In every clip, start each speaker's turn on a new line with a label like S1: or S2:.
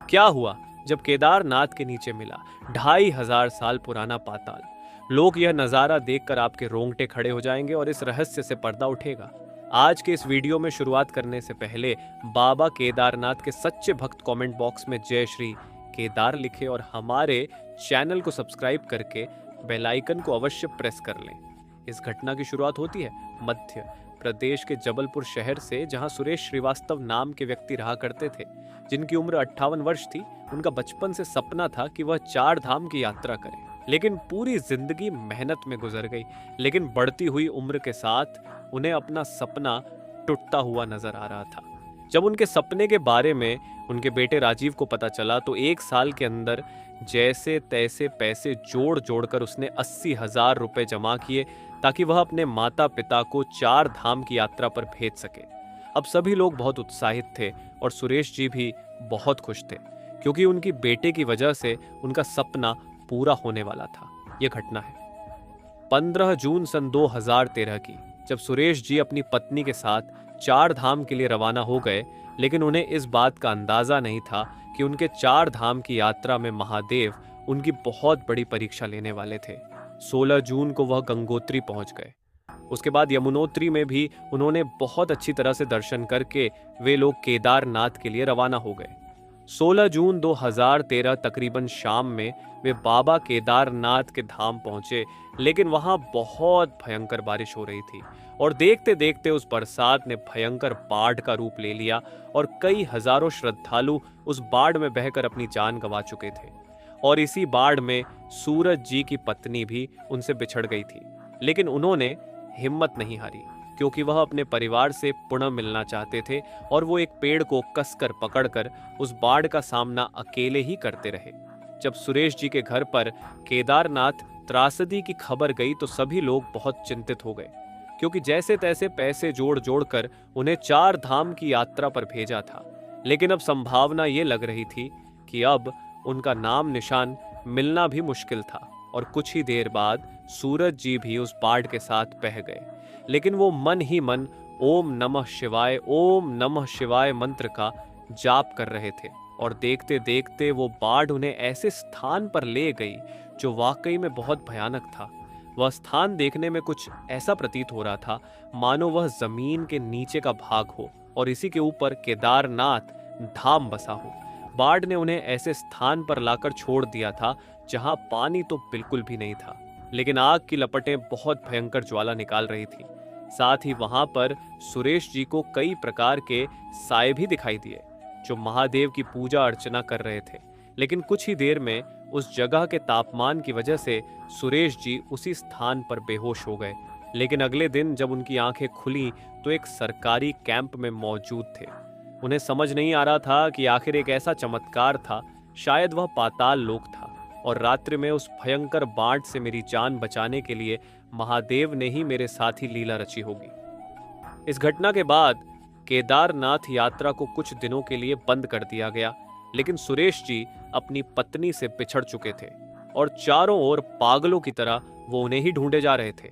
S1: क्या हुआ जब केदारनाथ के नीचे मिला 2500 साल पुराना पाताल? लोग यह नज़ारा देखकर आपके रोंगटे खड़े हो जाएंगे और इस रहस्य से पर्दा उठेगा। आज के इस वीडियो में शुरुआत करने से पहले बाबा केदारनाथ के सच्चे भक्त कमेंट बॉक्स में जय श्री केदार लिखें और हमारे चैनल को सब्सक्राइब करके बेल आइकन को अवश्य प्रेस कर लें। इस घटना की शुरुआत होती है मध्य प्रदेश के जबलपुर शहर से, जहां सुरेश श्रीवास्तव नाम के व्यक्ति रहा करते थे, जिनकी उम्र 58 वर्ष थी। उनका बचपन से सपना था कि वह 4 धाम की यात्रा करें, लेकिन पूरी जिंदगी मेहनत में गुजर गई। लेकिन बढ़ती हुई उम्र के साथ उन्हें अपना सपना टूटता हुआ नजर आ रहा था। जब उनके सपने के बारे में उनके बेटे राजीव को पता चला तो 1 साल के अंदर जैसे तैसे पैसे जोड़ जोड़कर उसने 80,000 रुपए जमा किए ताकि वह अपने माता पिता को 4 धाम की यात्रा पर भेज सके। अब सभी लोग बहुत उत्साहित थे और सुरेश जी भी बहुत खुश थे, क्योंकि उनकी बेटे की वजह से उनका सपना पूरा होने वाला था। यह घटना है 15 जून सन 2013 की, जब सुरेश जी अपनी पत्नी के साथ 4 धाम के लिए रवाना हो गए। लेकिन उन्हें इस बात का अंदाजा नहीं था कि उनके 4 धाम की यात्रा में महादेव उनकी बहुत बड़ी परीक्षा लेने वाले थे। 16 जून को वह गंगोत्री पहुंच गए। उसके बाद यमुनोत्री में भी उन्होंने बहुत अच्छी तरह से दर्शन करके वे लोग केदारनाथ के लिए रवाना हो गए। 16 जून 2013 तकरीबन शाम में वे बाबा केदारनाथ के धाम पहुंचे, लेकिन वहां बहुत भयंकर बारिश हो रही थी और देखते देखते उस बरसात ने भयंकर बाढ़ का रूप ले लिया और कई हजारों श्रद्धालु उस बाढ़ में बहकर अपनी जान गंवा चुके थे। और इसी बाढ़ में सूरज जी की पत्नी भी उनसे बिछड़ गई थी, लेकिन उन्होंने हिम्मत नहीं हारी, क्योंकि वह अपने परिवार से पुनः मिलना चाहते थे और वो एक पेड़ को कसकर पकड़कर उस बाढ़ का सामना अकेले ही करते रहे। जब सुरेश जी के घर पर केदारनाथ त्रासदी की खबर गई तो सभी लोग बहुत चिंतित हो गए, क्योंकि जैसे तैसे पैसे जोड़ जोड़ कर उन्हें 4 धाम की यात्रा पर भेजा था। लेकिन अब संभावना ये लग रही थी कि अब उनका नाम निशान मिलना भी मुश्किल था और कुछ ही देर बाद सूरज जी भी उस बाढ़ के साथ बह गए। लेकिन वो मन ही मन ओम नमः शिवाय मंत्र का जाप कर रहे थे और देखते देखते वो बाढ़ उन्हें ऐसे स्थान पर ले गई जो वाकई में बहुत भयानक था। वह स्थान देखने में कुछ ऐसा प्रतीत हो रहा था मानो वह जमीन के नीचे का भाग हो और इसी के ऊपर केदारनाथ धाम बसा हो। बाढ़ ने उन्हें ऐसे स्थान पर लाकर छोड़ दिया था जहां पानी तो बिल्कुल भी नहीं था, लेकिन आग की लपटें बहुत भयंकर ज्वाला निकाल रही थी। साथ ही वहां पर सुरेश जी को कई प्रकार के साए भी दिखाई दिए जो महादेव की पूजा अर्चना कर रहे थे। लेकिन कुछ ही देर में उस जगह के तापमान की वजह से सुरेश जी उसी स्थान पर बेहोश हो गए। लेकिन अगले दिन जब उनकी आंखें खुली तो एक सरकारी कैंप में मौजूद थे। उन्हें समझ नहीं आ रहा था कि आखिर एक ऐसा चमत्कार था, शायद वह पाताल लोक था और रात्रि में उस भयंकर बाढ़ से मेरी जान बचाने के लिए महादेव ने ही मेरे साथ ही लीला रची होगी। इस घटना के बाद केदारनाथ यात्रा को कुछ दिनों के लिए बंद कर दिया गया, लेकिन सुरेश जी अपनी पत्नी से बिछड़ चुके थे और चारों ओर पागलों की तरह वो उन्हें ही ढूंढे जा रहे थे।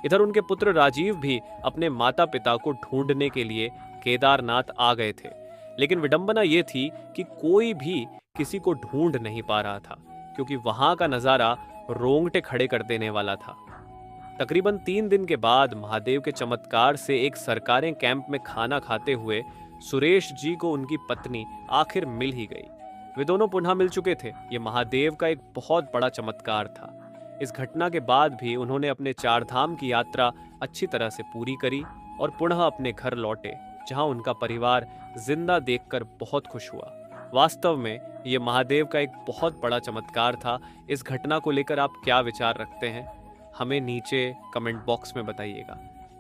S1: इधर उनके पुत्र राजीव भी अपने माता पिता को ढूंढने के लिए केदारनाथ आ गए थे, लेकिन विडंबना ये थी कि कोई भी किसी को ढूंढ नहीं पा रहा था, क्योंकि वहां का नजारा रोंगटे खड़े कर देने वाला था। तकरीबन 3 दिन के बाद महादेव के चमत्कार से एक सरकारी कैंप में खाना खाते हुए सुरेश जी को उनकी पत्नी आखिर मिल ही गई। वे दोनों पुनः मिल चुके थे। ये महादेव का एक बहुत बड़ा चमत्कार था। इस घटना के बाद भी उन्होंने अपने 4 धाम की यात्रा अच्छी तरह से पूरी करी और पुनः अपने घर लौटे, जहां उनका परिवार जिंदा देखकर बहुत खुश हुआ। वास्तव में ये महादेव का एक बहुत बड़ा चमत्कार था। इस घटना को लेकर आप क्या विचार रखते हैं, हमें नीचे कमेंट बॉक्स में बताइएगा।